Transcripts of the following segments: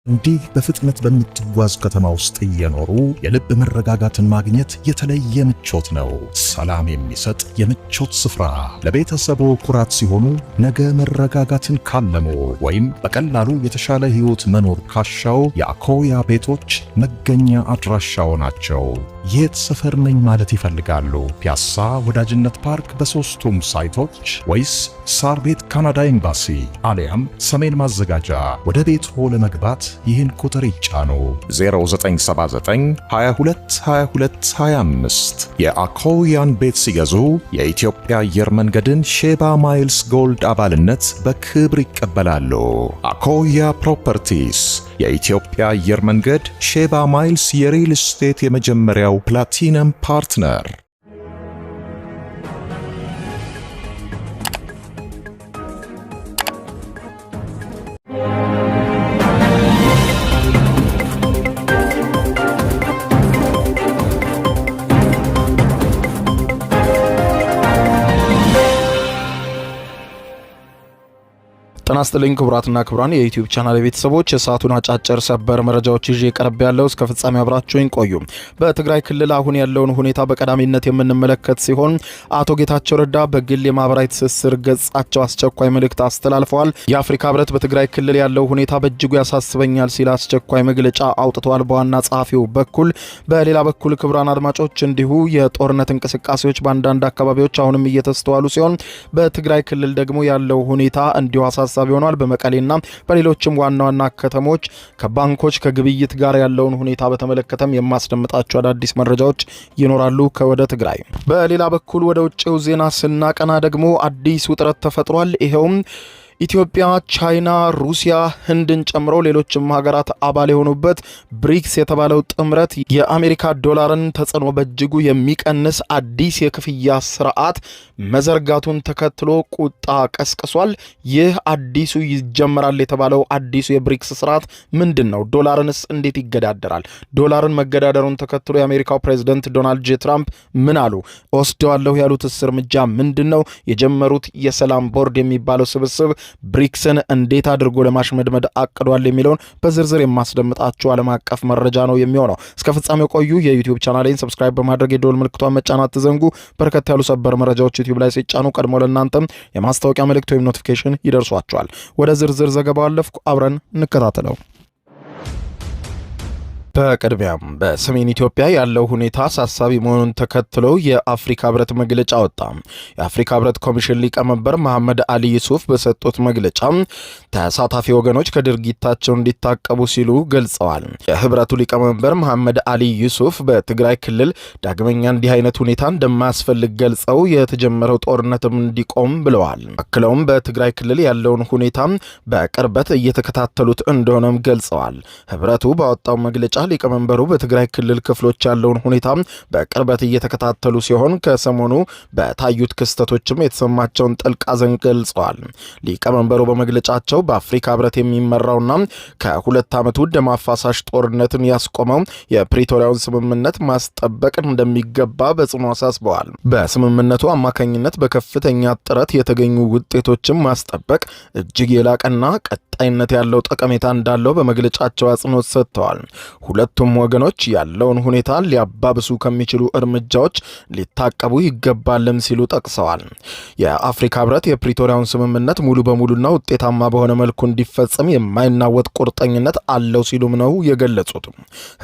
እንዲህ በፍጥነት በምትጓዝ ከተማ ውስጥ እየኖሩ የልብ መረጋጋትን ማግኘት የተለየ ምቾት ነው። ሰላም የሚሰጥ የምቾት ስፍራ ለቤተሰቦ ኩራት ሲሆኑ ነገ መረጋጋትን ካለሙ ወይም በቀላሉ የተሻለ ህይወት መኖር ካሻው የአኮያ ቤቶች መገኛ አድራሻው ናቸው። የት ሰፈር ነኝ ማለት ይፈልጋሉ? ፒያሳ ወዳጅነት ፓርክ በሶስቱም ሳይቶች ወይስ ሳር ቤት ካናዳ ኤምባሲ አሊያም ሰሜን ማዘጋጃ? ወደ ቤትዎ ለመግባት ይህን ቁጥር ይጫኑ 0979 22 22 25። የአኮያን ቤት ሲገዙ የኢትዮጵያ አየር መንገድን ሼባ ማይልስ ጎልድ አባልነት በክብር ይቀበላሉ። አኮያ ፕሮፐርቲስ የኢትዮጵያ አየር መንገድ ሼባ ማይልስ የሪል ስቴት የመጀመሪያው ፕላቲነም ፓርትነር። ጤና ይስጥልኝ ክቡራትና ክቡራን የዩቲዩብ ቻናል ቤተሰቦች፣ የሰዓቱን አጫጭር ሰበር መረጃዎች ይዤ ቀርብ ያለው እስከ ፍጻሜ አብራችሁኝ ቆዩ። በትግራይ ክልል አሁን ያለውን ሁኔታ በቀዳሚነት የምንመለከት ሲሆን አቶ ጌታቸው ረዳ በግል የማህበራዊ ትስስር ገጻቸው አስቸኳይ መልእክት አስተላልፈዋል። የአፍሪካ ህብረት በትግራይ ክልል ያለው ሁኔታ በእጅጉ ያሳስበኛል ሲል አስቸኳይ መግለጫ አውጥቷል በዋና ጸሐፊው በኩል። በሌላ በኩል ክቡራን አድማጮች እንዲሁ የጦርነት እንቅስቃሴዎች በአንዳንድ አካባቢዎች አሁንም እየተስተዋሉ ሲሆን በትግራይ ክልል ደግሞ ያለው ሁኔታ እንዲሁ አሳሳቢ ሆኗል። በመቀሌና በሌሎችም ዋና ዋና ከተሞች ከባንኮች ከግብይት ጋር ያለውን ሁኔታ በተመለከተም የማስደምጣቸው አዳዲስ መረጃዎች ይኖራሉ ከወደ ትግራይ። በሌላ በኩል ወደ ውጭው ዜና ስናቀና ደግሞ አዲስ ውጥረት ተፈጥሯል። ይሄውም ኢትዮጵያ፣ ቻይና፣ ሩሲያ፣ ህንድን ጨምሮ ሌሎችም ሀገራት አባል የሆኑበት ብሪክስ የተባለው ጥምረት የአሜሪካ ዶላርን ተጽዕኖ በእጅጉ የሚቀንስ አዲስ የክፍያ ስርዓት መዘርጋቱን ተከትሎ ቁጣ ቀስቅሷል። ይህ አዲሱ ይጀምራል የተባለው አዲሱ የብሪክስ ስርዓት ምንድን ነው? ዶላርንስ እንዴት ይገዳደራል? ዶላርን መገዳደሩን ተከትሎ የአሜሪካው ፕሬዝዳንት ዶናልድ ጄ ትራምፕ ምን አሉ? ወስደዋለሁ ያሉትስ እርምጃ ምንድን ነው? የጀመሩት የሰላም ቦርድ የሚባለው ስብስብ ብሪክስን እንዴት አድርጎ ለማሽመድመድ አቅዷል የሚለውን በዝርዝር የማስደምጣችሁ ዓለም አቀፍ መረጃ ነው የሚሆነው። እስከ ፍጻሜው ቆዩ። የዩቲዩብ ቻናሌን ሰብስክራይብ በማድረግ የደወል ምልክቷን መጫን አትዘንጉ። በርከት ያሉ ሰበር መረጃዎች ዩቲዩብ ላይ ሲጫኑ ቀድሞ ለእናንተም የማስታወቂያ መልእክት ወይም ኖቲፊኬሽን ይደርሷችኋል። ወደ ዝርዝር ዘገባው አለፍኩ። አብረን እንከታተለው። በቅድሚያም በሰሜን ኢትዮጵያ ያለው ሁኔታ አሳሳቢ መሆኑን ተከትሎ የአፍሪካ ህብረት መግለጫ ወጣ። የአፍሪካ ህብረት ኮሚሽን ሊቀመንበር መሐመድ አሊ ዩሱፍ በሰጡት መግለጫ ተሳታፊ ወገኖች ከድርጊታቸው እንዲታቀቡ ሲሉ ገልጸዋል። የህብረቱ ሊቀመንበር መሐመድ አሊ ዩሱፍ በትግራይ ክልል ዳግመኛ እንዲህ አይነት ሁኔታ እንደማያስፈልግ ገልጸው የተጀመረው ጦርነትም እንዲቆም ብለዋል። አክለውም በትግራይ ክልል ያለውን ሁኔታ በቅርበት እየተከታተሉት እንደሆነም ገልጸዋል። ህብረቱ ባወጣው መግለጫ ሊቀመንበሩ በትግራይ ክልል ክፍሎች ያለውን ሁኔታ በቅርበት እየተከታተሉ ሲሆን ከሰሞኑ በታዩት ክስተቶችም የተሰማቸውን ጥልቅ ሐዘን ገልጸዋል። ሊቀመንበሩ በመግለጫቸው በአፍሪካ ህብረት የሚመራውና ከሁለት ዓመቱ ደም አፋሳሽ ጦርነትን ያስቆመው የፕሪቶሪያውን ስምምነት ማስጠበቅ እንደሚገባ በጽኑ አሳስበዋል። በስምምነቱ አማካኝነት በከፍተኛ ጥረት የተገኙ ውጤቶችን ማስጠበቅ እጅግ የላቀና ቀጣይነት ያለው ጠቀሜታ እንዳለው በመግለጫቸው አጽንኦት ሰጥተዋል። ሁለቱም ወገኖች ያለውን ሁኔታ ሊያባብሱ ከሚችሉ እርምጃዎች ሊታቀቡ ይገባልም ሲሉ ጠቅሰዋል። የአፍሪካ ህብረት የፕሪቶሪያውን ስምምነት ሙሉ በሙሉና ውጤታማ በሆነ መልኩ እንዲፈጸም የማይናወጥ ቁርጠኝነት አለው ሲሉም ነው የገለጹት።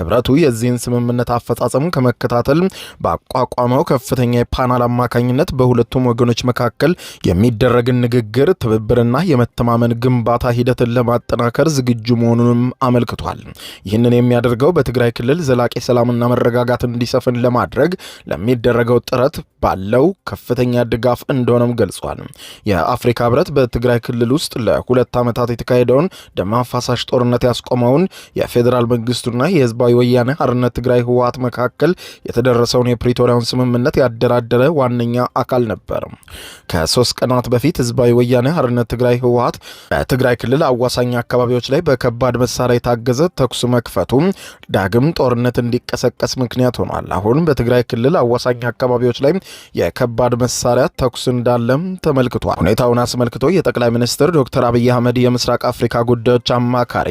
ህብረቱ የዚህን ስምምነት አፈጻጸም ከመከታተል ባቋቋመው ከፍተኛ የፓናል አማካኝነት በሁለቱም ወገኖች መካከል የሚደረግን ንግግር፣ ትብብርና የመተማመን ግንባታ ሂደትን ለማጠናከር ዝግጁ መሆኑንም አመልክቷል። ይህንን የሚያደርገው በትግራይ ክልል ዘላቂ ሰላምና መረጋጋት እንዲሰፍን ለማድረግ ለሚደረገው ጥረት ባለው ከፍተኛ ድጋፍ እንደሆነም ገልጿል። የአፍሪካ ህብረት በትግራይ ክልል ውስጥ ለሁለት ዓመታት የተካሄደውን ደም አፋሳሽ ጦርነት ያስቆመውን የፌዴራል መንግስቱና የህዝባዊ ወያነ ሓርነት ትግራይ ህወሓት መካከል የተደረሰውን የፕሪቶሪያውን ስምምነት ያደራደረ ዋነኛ አካል ነበር። ከ3 ቀናት በፊት ህዝባዊ ወያነ ሓርነት ትግራይ ህወሓት በትግራይ ክልል አዋሳኝ አካባቢዎች ላይ በከባድ መሳሪያ የታገዘ ተኩስ መክፈቱ ዳግም ጦርነት እንዲቀሰቀስ ምክንያት ሆኗል። አሁን በትግራይ ክልል አዋሳኝ አካባቢዎች ላይ የከባድ መሳሪያ ተኩስ እንዳለም ተመልክቷል። ሁኔታውን አስመልክቶ የጠቅላይ ሚኒስትር ዶክተር አብይ አህመድ የምስራቅ አፍሪካ ጉዳዮች አማካሪ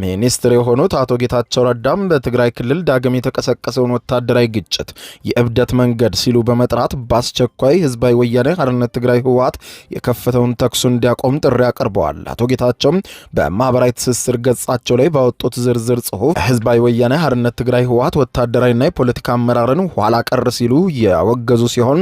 ሚኒስትር የሆኑት አቶ ጌታቸው ረዳም በትግራይ ክልል ዳግም የተቀሰቀሰውን ወታደራዊ ግጭት የእብደት መንገድ ሲሉ በመጥራት በአስቸኳይ ህዝባዊ ወያኔ ሓርነት ትግራይ ህወሓት የከፈተውን ተኩስ እንዲያቆም ጥሪ አቅርበዋል። አቶ ጌታቸው በማህበራዊ ትስስር ገጻቸው ላይ ባወጡት ዝርዝር ጽሁፍ ህዝባዊ ወያኔ ሓርነት ትግራይ ህወሓት ወታደራዊና የፖለቲካ አመራርን ኋላ ቀር ሲሉ ያወገዙ ሲሆን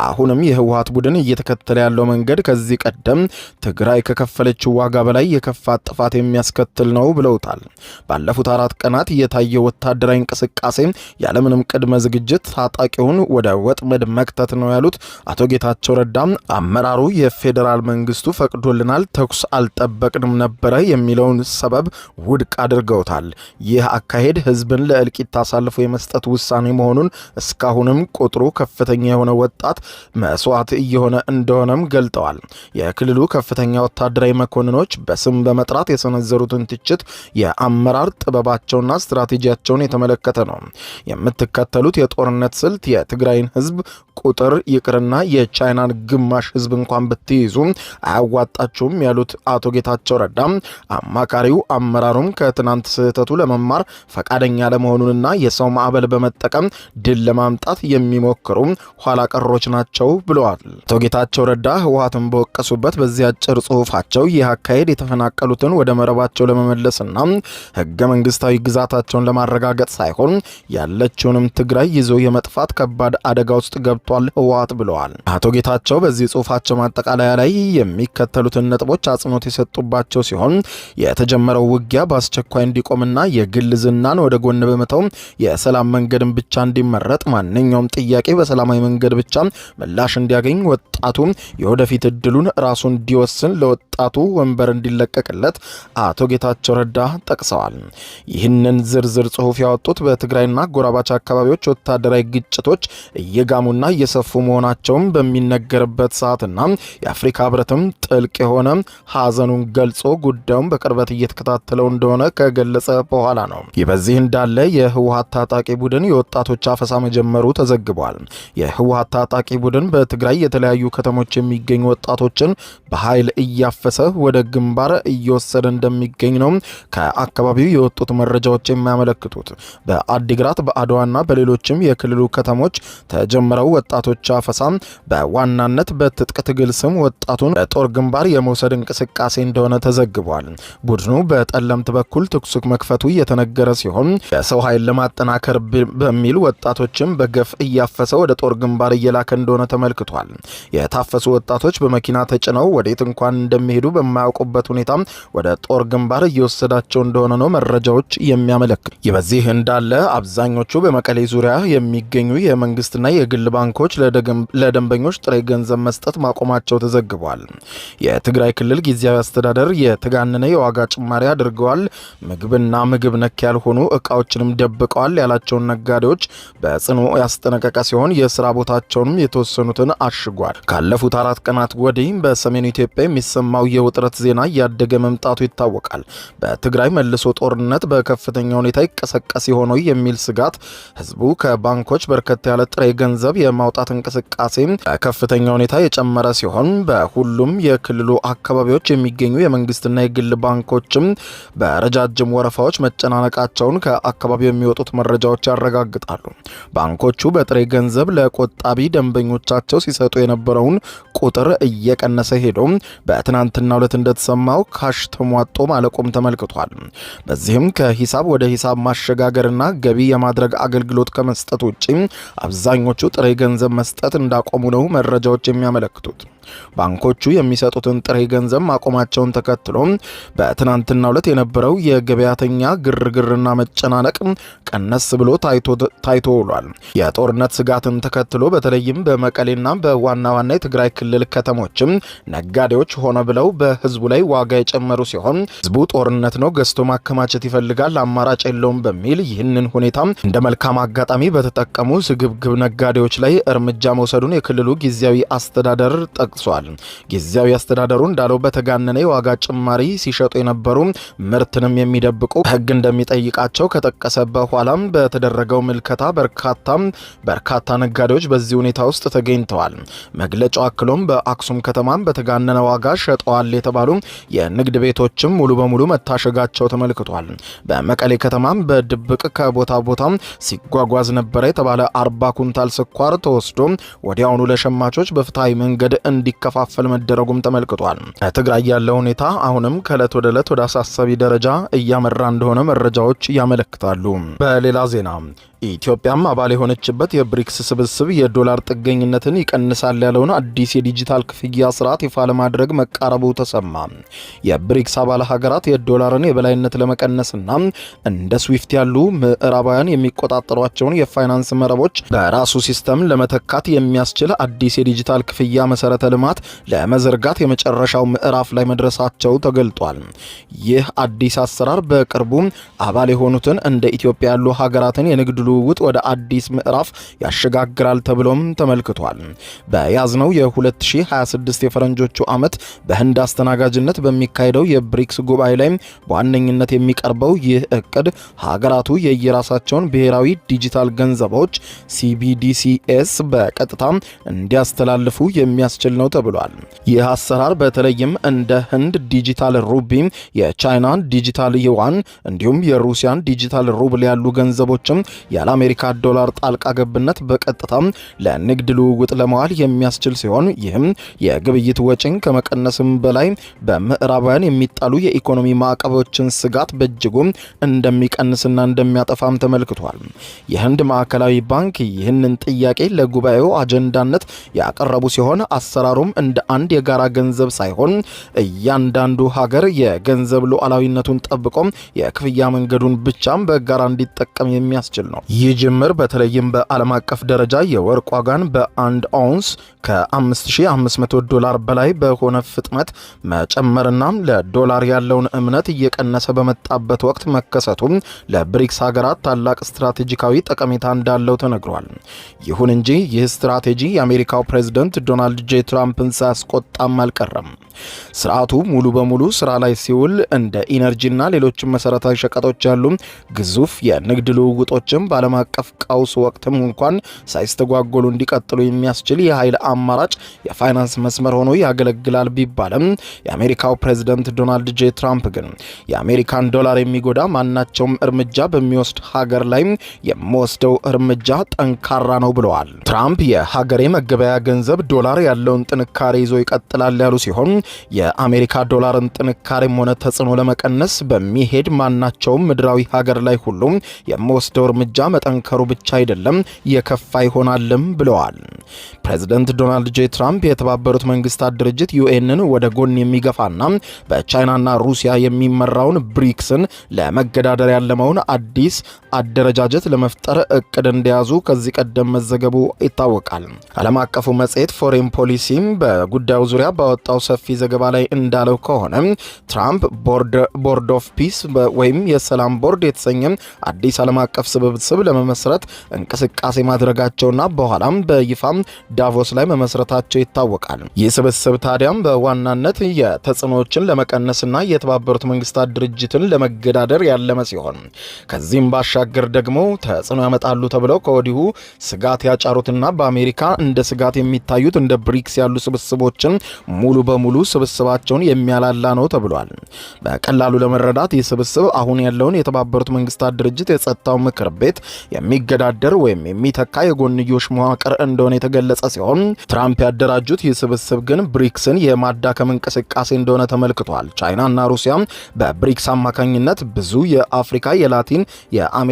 አሁንም የህወሓት ቡድን እየተከተለ ያለው መንገድ ከዚህ ቀደም ትግራይ ከከፈለችው ዋጋ በላይ የከፋ ጥፋት የሚያስከትል ነው ብለውታል። ባለፉት 4 ቀናት የታየው ወታደራዊ እንቅስቃሴ ያለምንም ቅድመ ዝግጅት ታጣቂውን ወደ ወጥመድ መክተት ነው ያሉት አቶ ጌታቸው ረዳ አመራሩ የፌዴራል መንግስቱ ፈቅዶልናል፣ ተኩስ አልጠበቅንም ነበረ የሚለውን ሰበብ ውድቅ አድርገውታል። ይህ አካሄድ ህዝብን ለእልቂት አሳልፎ የመስጠት ውሳኔ መሆኑን እስካሁንም ቁጥሩ ከፍተኛ የሆነ ወጣት መስዋዕት እየሆነ እንደሆነም ገልጠዋል። የክልሉ ከፍተኛ ወታደራዊ መኮንኖች በስም በመጥራት የሰነዘሩትን ትችት የአመራር ጥበባቸውና ስትራቴጂያቸውን የተመለከተ ነው። የምትከተሉት የጦርነት ስልት የትግራይን ህዝብ ቁጥር ይቅርና የቻይናን ግማሽ ህዝብ እንኳን ብትይዙ አያዋጣችሁም ያሉት አቶ ጌታቸው ረዳ አማካሪው አመራሩም ከትናንት ስህተቱ ለመማር ፈቃደኛ ለመሆኑንና የሰው ማዕበል በመጠቀም ድል ለማምጣት የሚሞክሩ ኋላ ቀሮች ናቸው ብለዋል። አቶ ጌታቸው ረዳ ህወሓትን በወቀሱበት በዚህ አጭር ጽሁፋቸው ይህ አካሄድ የተፈናቀሉትን ወደ መረባቸው ለመመለስና ህገ መንግስታዊ ግዛታቸውን ለማረጋገጥ ሳይሆን ያለችውንም ትግራይ ይዞ የመጥፋት ከባድ አደጋ ውስጥ ገብቷል ህወሓት ብለዋል። አቶ ጌታቸው በዚህ ጽሁፋቸው ማጠቃለያ ላይ የሚከተሉትን ነጥቦች አጽንኦት የሰጡባቸው ሲሆን የተጀመረው ውጊያ በአስቸኳይ እንዲቆምና የግል ዝናን ወደ ጎን በመተው የሰላም መንገድን ብቻ እንዲመረጥ፣ ማንኛውም ጥያቄ በሰላማዊ መንገድ ብቻ ምላሽ እንዲያገኝ፣ ወጣቱ የወደፊት እድሉን ራሱ እንዲወስን፣ ለወጣቱ ወንበር እንዲለቀቅለት አቶ ጌታቸው ረዳ ጠቅሰዋል። ይህንን ዝርዝር ጽሁፍ ያወጡት በትግራይና ጎራባች አካባቢዎች ወታደራዊ ግጭቶች እየጋሙና እየሰፉ መሆናቸውም በሚነገርበት ሰዓትና የአፍሪካ ህብረትም ጥልቅ የሆነ ሐዘኑን ገልጾ ጉዳዩን በቅርበት እየተከታተለው እንደሆነ ከገለጸ በኋላ ነው። ይህ በዚህ እንዳለ የህወሓት ታጣቂ ቡድን የወጣቶች አፈሳ መጀመሩ ተዘግቧል። የህወሓት ታጣቂ ቡድን በትግራይ የተለያዩ ከተሞች የሚገኙ ወጣቶችን በኃይል እያፈሰ ወደ ግንባር እየወሰደ እንደሚገኝ ነው ከአካባቢው የወጡት መረጃዎች የሚያመለክቱት። በአዲግራት በአድዋና በሌሎችም የክልሉ ከተሞች ተጀመረው ወጣቶች አፈሳ በዋናነት በትጥቅ ትግል ስም ወጣቱን በጦር ግንባር የመውሰድ እንቅስቃሴ እንደሆነ ተዘግቧል። ቡድኑ በጠለምት በኩል ተኩስ መክፈቱ እየተነገረ ሲሆን የሰው ኃይል ለማጠናከር በሚል ወጣቶችን በገፍ እያፈሰ ወደ ጦር ግንባር እየላከ እንደሆነ ተመልክቷል። የታፈሱ ወጣቶች በመኪና ተጭነው ወዴት እንኳን እንደሚሄዱ በማያውቁበት ሁኔታ ወደ ጦር ግንባር እየወሰዳቸው እንደሆነ ነው መረጃዎች የሚያመለክቱ። ይህ በዚህ እንዳለ አብዛኞቹ በመቀሌ ዙሪያ የሚገኙ የመንግስትና የግል ባንኮች ለደንበኞች ጥሬ ገንዘብ መስጠት ማቆማቸው ተዘግቧል። የትግራይ ክልል ጊዜያዊ አስተዳደር የተጋነነ የዋጋ ጭማሪ አድርገዋል፣ ምግብና ምግብ ነክ ያልሆኑ እቃዎችንም ደብቀዋል ያላቸውን ነጋዴዎች በጽኑ ያስጠነቀቀ ሲሆን የስራ ቦታቸውንም የተወሰኑትን አሽጓል። ካለፉት 4 ቀናት ወዲህ በሰሜን ኢትዮጵያ የሚሰማው የውጥረት ዜና እያደገ መምጣቱ ይታወቃል። በትግራይ መልሶ ጦርነት በከፍተኛ ሁኔታ ይቀሰቀስ ሆኖ የሚል ስጋት ህዝቡ ከባንኮች በርከት ያለ ጥሬ ገንዘብ የማውጣት እንቅስቃሴ በከፍተኛ ሁኔታ የጨመረ ሲሆን በሁሉም የክልሉ አካባቢዎች የሚገኙ የመንግስትና የግል ባንኮችም በረጃጅም ወረፋዎች መጨናነቃቸውን ከአካባቢው የሚወጡት መረጃዎች ያረጋግጣሉ። ባንኮቹ በጥሬ ገንዘብ ለቆጣቢ ደንበኞቻቸው ሲሰጡ የነበረውን ቁጥር እየቀነሰ ሄዶ በትናንትናው ዕለት እንደተሰማው ካሽ ተሟጦ ማለቁም ተመልክቷል። በዚህም ከሂሳብ ወደ ሂሳብ ማሸጋገርና ገቢ የማድረግ አገልግሎት ከመስጠት ውጪ አብዛኞቹ ጥሬ ገንዘብ መስጠት እንዳቆሙ ነው መረጃዎች የሚያመለክቱት። ባንኮቹ የሚሰጡትን ጥሬ ገንዘብ ማቆማቸውን ተከትሎ በትናንትናው ዕለት የነበረው የገበያተኛ ግርግርና መጨናነቅ ቀነስ ብሎ ታይቶ ውሏል። የጦርነት ስጋትን ተከትሎ በተለይም በመቀሌና በዋና ዋና የትግራይ ክልል ከተሞችም ነጋዴዎች ሆነ ብለው በህዝቡ ላይ ዋጋ የጨመሩ ሲሆን ህዝቡ ጦርነት ነው ገዝቶ ማከማቸት ይፈልጋል፣ አማራጭ የለውም በሚል ይህንን ሁኔታ እንደ መልካም አጋጣሚ በተጠቀሙ ስግብግብ ነጋዴዎች ላይ እርምጃ መውሰዱን የክልሉ ጊዜያዊ አስተዳደር ጠቅሷል። ጊዜያዊ አስተዳደሩ እንዳለው በተጋነነ የዋጋ ጭማሪ ሲሸጡ የነበሩ ምርትንም የሚደብቁ ሕግ እንደሚጠይቃቸው ከጠቀሰ በኋላም በተደረገው ምልከታ በርካታ ነጋዴዎች በዚህ ሁኔታ ውስጥ ተገኝተዋል። መግለጫው አክሎም በአክሱም ከተማም በተጋነነ ዋጋ ሸጠዋል የተባሉ የንግድ ቤቶችም ሙሉ በሙሉ መታሸጋቸው ተመልክቷል። በመቀሌ ከተማም በድብቅ ከቦታ ቦታ ሲጓጓዝ ነበረ የተባለ 40 ኩንታል ስኳር ተወስዶ ወዲያውኑ ለሸማቾች በፍትሃዊ መንገድ እንዲከፋፈል መደረጉም ተመልክቷል። ትግራይ ያለው ሁኔታ አሁንም ከዕለት ወደ ዕለት ወደ አሳሳቢ ደረጃ እያመራ እንደሆነ መረጃዎች ያመለክታሉ። በሌላ ዜና ኢትዮጵያም አባል የሆነችበት የብሪክስ ስብስብ የዶላር ጥገኝነትን ይቀንሳል ያለውን አዲስ የዲጂታል ክፍያ ስርዓት ይፋ ለማድረግ መቃረቡ ተሰማ። የብሪክስ አባል ሀገራት የዶላርን የበላይነት ለመቀነስና እንደ ስዊፍት ያሉ ምዕራባውያን የሚቆጣጠሯቸውን የፋይናንስ መረቦች በራሱ ሲስተም ለመተካት የሚያስችል አዲስ የዲጂታል ክፍያ መሰረተ ልማት ለመዘርጋት የመጨረሻው ምዕራፍ ላይ መድረሳቸው ተገልጧል። ይህ አዲስ አሰራር በቅርቡ አባል የሆኑትን እንደ ኢትዮጵያ ያሉ ሀገራትን የንግድ ልውውጥ ወደ አዲስ ምዕራፍ ያሸጋግራል ተብሎም ተመልክቷል። በያዝነው የ2026 የፈረንጆቹ ዓመት በህንድ አስተናጋጅነት በሚካሄደው የብሪክስ ጉባኤ ላይ በዋነኝነት የሚቀርበው ይህ እቅድ ሀገራቱ የየራሳቸውን ብሔራዊ ዲጂታል ገንዘቦች CBDCs በቀጥታ እንዲያስተላልፉ የሚያስችል ነው ተብሏል። ይህ አሰራር በተለይም እንደ ህንድ ዲጂታል ሩቢ፣ የቻይና ዲጂታል ዩዋን እንዲሁም የሩሲያን ዲጂታል ሩብል ያሉ ገንዘቦችም ያለ አሜሪካ ዶላር ጣልቃ ገብነት በቀጥታ ለንግድ ልውውጥ ለመዋል የሚያስችል ሲሆን ይህም የግብይት ወጪን ከመቀነስም በላይ በምዕራባውያን የሚጣሉ የኢኮኖሚ ማዕቀቦችን ስጋት በእጅጉ እንደሚቀንስና እንደሚያጠፋም ተመልክቷል። የህንድ ማዕከላዊ ባንክ ይህንን ጥያቄ ለጉባኤው አጀንዳነት ያቀረቡ ሲሆን አሰራሩም እንደ አንድ የጋራ ገንዘብ ሳይሆን እያንዳንዱ ሀገር የገንዘብ ሉዓላዊነቱን ጠብቆ የክፍያ መንገዱን ብቻም በጋራ እንዲጠቀም የሚያስችል ነው። ይህ ጅምር በተለይም በዓለም አቀፍ ደረጃ የወርቅ ዋጋን በአንድ አውንስ $5,500 በላይ በሆነ ፍጥነት መጨመርና ለዶላር ያለውን እምነት እየቀነሰ በመጣበት ወቅት መከሰቱም ለብሪክስ ሀገራት ታላቅ ስትራቴጂካዊ ጠቀሜታ እንዳለው ተነግሯል። ይሁን እንጂ ይህ ስትራቴጂ የአሜሪካው ፕሬዝዳንት ዶናልድ ጄ ትራምፕን ሳያስቆጣም አልቀረም። ስርዓቱ ሙሉ በሙሉ ስራ ላይ ሲውል እንደ ኢነርጂና ሌሎች መሰረታዊ ሸቀጦች ያሉ ግዙፍ የንግድ ልውውጦችም በዓለም አቀፍ ቀውስ ወቅትም እንኳን ሳይስተጓጎሉ እንዲቀጥሉ የሚያስችል የኃይል አማራጭ የፋይናንስ መስመር ሆኖ ያገለግላል ቢባልም የአሜሪካው ፕሬዝዳንት ዶናልድ ጄ ትራምፕ ግን የአሜሪካን ዶላር የሚጎዳ ማናቸውም እርምጃ በሚወስድ ሀገር ላይ የሚወስደው እርምጃ ጠንካራ ነው ብለዋል። ትራምፕ የሀገሬ መገበያ ገንዘብ ዶላር ያለውን ጥንካሬ ይዞ ይቀጥላል ያሉ ሲሆን የአሜሪካ ዶላርን ጥንካሬም ሆነ ተጽዕኖ ለመቀነስ በሚሄድ ማናቸውም ምድራዊ ሀገር ላይ ሁሉም የሚወስደው እርምጃ መጠንከሩ ብቻ አይደለም የከፋ ይሆናልም ብለዋል። ፕሬዝዳንት ዶናልድ ጄ ትራምፕ የተባበሩት መንግስታት ድርጅት ዩኤንን ወደ ጎን የሚገፋና በቻይናና ሩሲያ የሚመራውን ብሪክስን ለመገዳደር ያለመውን አዲስ አደረጃጀት ለመፍጠር እቅድ እንደያዙ ከዚህ ቀደም መዘገቡ ይታወቃል። ዓለም አቀፉ መጽሔት ፎሬን ፖሊሲም በጉዳዩ ዙሪያ ባወጣው ሰፊ ዘገባ ላይ እንዳለው ከሆነ ትራምፕ ቦርድ ኦፍ ፒስ ወይም የሰላም ቦርድ የተሰኘ አዲስ ዓለም አቀፍ ስብስብ ለመመስረት እንቅስቃሴ ማድረጋቸውና በኋላም በይፋም ዳቮስ ላይ መመስረታቸው ይታወቃል። ይህ ስብስብ ታዲያም በዋናነት የተጽዕኖዎችን ለመቀነስና የተባበሩት መንግስታት ድርጅትን ለመገዳደር ያለመ ሲሆን ከዚህም ባሻገር ደግሞ ተጽዕኖ ያመጣሉ ተብለው ከወዲሁ ስጋት ያጫሩትና በአሜሪካ እንደ ስጋት የሚታዩት እንደ ብሪክስ ያሉ ስብስቦችን ሙሉ በሙሉ ስብስባቸውን የሚያላላ ነው ተብሏል። በቀላሉ ለመረዳት ይህ ስብስብ አሁን ያለውን የተባበሩት መንግስታት ድርጅት የጸጥታው ምክር ቤት የሚገዳደር ወይም የሚተካ የጎንዮሽ መዋቅር እንደሆነ የተገለጸ ሲሆን ትራምፕ ያደራጁት ይህ ስብስብ ግን ብሪክስን የማዳከም እንቅስቃሴ እንደሆነ ተመልክቷል። ቻይናና ሩሲያ በብሪክስ አማካኝነት ብዙ የአፍሪካ፣ የላቲን፣ የአሜሪካና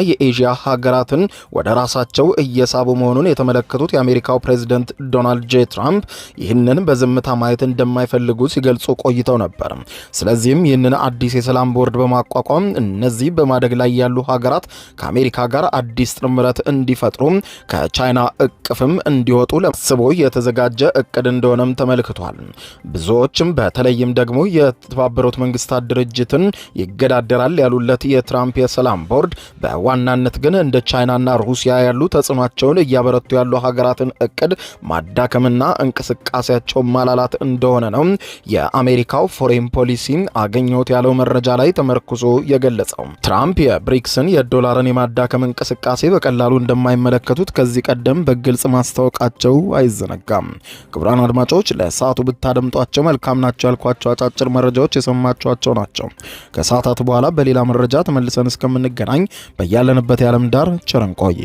የኤዥያ ሀገራትን ወደ ራሳቸው እየሳቡ መሆኑን የተመለከቱት የአሜሪካው ፕሬዝዳንት ዶናልድ ጄ ትራምፕ ይህንን በዝምታ ማየት እንደማይፈልጉ ሲገልጹ ቆይተው ነበር። ስለዚህም ይህንን አዲስ የሰላም ቦርድ በማቋቋም እነዚህ በማደግ ላይ ያሉ ሀገራት ከአሜሪካ ጋር አዲስ ጥምረት እንዲፈጥሩ ከቻይና እቅፍም እንዲወጡ ለስቦ የተዘጋጀ እቅድ እንደሆነም ተመልክቷል። ብዙዎችም በተለይም ደግሞ የተባበሩት መንግስታት ድርጅትን ይገዳደራል ያሉለት የትራምፕ የሰላም ቦርድ በዋናነት ግን እንደ ቻይናና ሩሲያ ያሉ ተጽዕኖአቸውን እያበረቱ ያሉ ሀገራትን እቅድ ማዳከምና እንቅስቃሴያቸው ማላላት እንደሆነ ነው የአሜሪካው ፎሬን ፖሊሲ አገኘሁት ያለው መረጃ ላይ ተመርኩዞ የገለጸው። ትራምፕ የብሪክስን የዶላርን የማዳከም እንቅስቃሴ በቀላሉ እንደማይመለከቱት ከዚህ ቀደም በግልጽ ማስታወቃቸው አይዘነጋም። ክቡራን አድማጮች ለሰዓቱ ብታደምጧቸው መልካም ናቸው ያልኳቸው አጫጭር መረጃዎች የሰማችኋቸው ናቸው። ከሰዓታት በኋላ በሌላ መረጃ ተመልሰን እስከምንገናኝ በያለንበት የዓለም ዳር ቸር እንቆይ።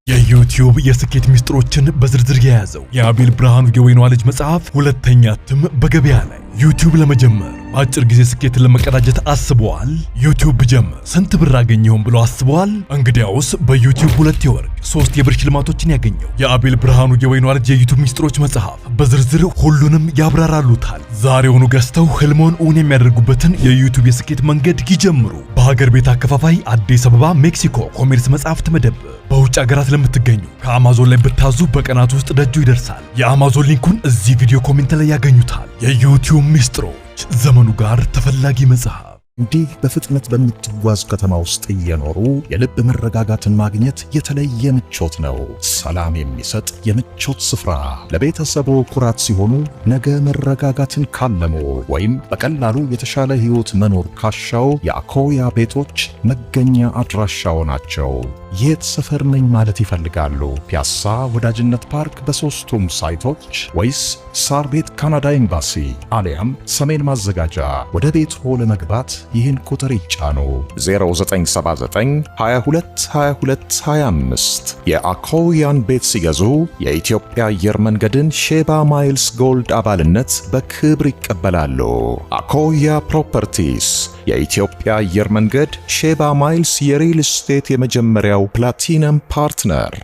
የዩቲዩብ የስኬት ሚስጥሮችን በዝርዝር የያዘው የአቤል ብርሃኑ የወይኗ ልጅ መጽሐፍ ሁለተኛ እትም በገበያ ላይ። ዩቲዩብ ለመጀመር በአጭር ጊዜ ስኬትን ለመቀዳጀት አስበዋል? ዩቲዩብ ብጀምር ስንት ብር አገኘሁም ብሎ አስበዋል? እንግዲያውስ በዩቲዩብ 2 የወርቅ 3 የብር ሽልማቶችን ያገኘው የአቤል ብርሃኑ የወይኗ ልጅ የዩቲዩብ ሚስጥሮች መጽሐፍ በዝርዝር ሁሉንም ያብራራሉታል። ዛሬውኑ ገዝተው ህልሞን እውን የሚያደርጉበትን የዩቲዩብ የስኬት መንገድ ይጀምሩ። በሀገር ቤት አከፋፋይ አዲስ አበባ ሜክሲኮ ኮሜርስ መጽሐፍት መደብር። በውጭ ሀገራት ለምትገኙ ከአማዞን ላይ ብታዙ በቀናት ውስጥ ደጁ ይደርሳል። የአማዞን ሊንኩን እዚህ ቪዲዮ ኮሜንት ላይ ያገኙታል። የዩቲዩብ ሚስጥሮች፣ ዘመኑ ጋር ተፈላጊ መጽሐፍ። እንዲህ በፍጥነት በምትጓዝ ከተማ ውስጥ እየኖሩ የልብ መረጋጋትን ማግኘት የተለየ ምቾት ነው። ሰላም የሚሰጥ የምቾት ስፍራ ለቤተሰቦ ኩራት ሲሆኑ፣ ነገ መረጋጋትን ካለሙ ወይም በቀላሉ የተሻለ ህይወት መኖር ካሻው የአኮያ ቤቶች መገኛ አድራሻው ናቸው። የት ሰፈር ነኝ ማለት ይፈልጋሉ? ፒያሳ ወዳጅነት ፓርክ በሶስቱም ሳይቶች ወይስ ሳር ቤት ካናዳ ኤምባሲ አሊያም ሰሜን ማዘጋጃ? ወደ ቤት ሆ ለመግባት ይህን ቁጥር ይጫኑ። 0979 22 22 25 የአኮያን ቤት ሲገዙ የኢትዮጵያ አየር መንገድን ሼባ ማይልስ ጎልድ አባልነት በክብር ይቀበላሉ። አኮያ ፕሮፐርቲስ የኢትዮጵያ አየር መንገድ ሼባ ማይልስ የሪል ስቴት የመጀመሪያው ፕላቲነም ፓርትነር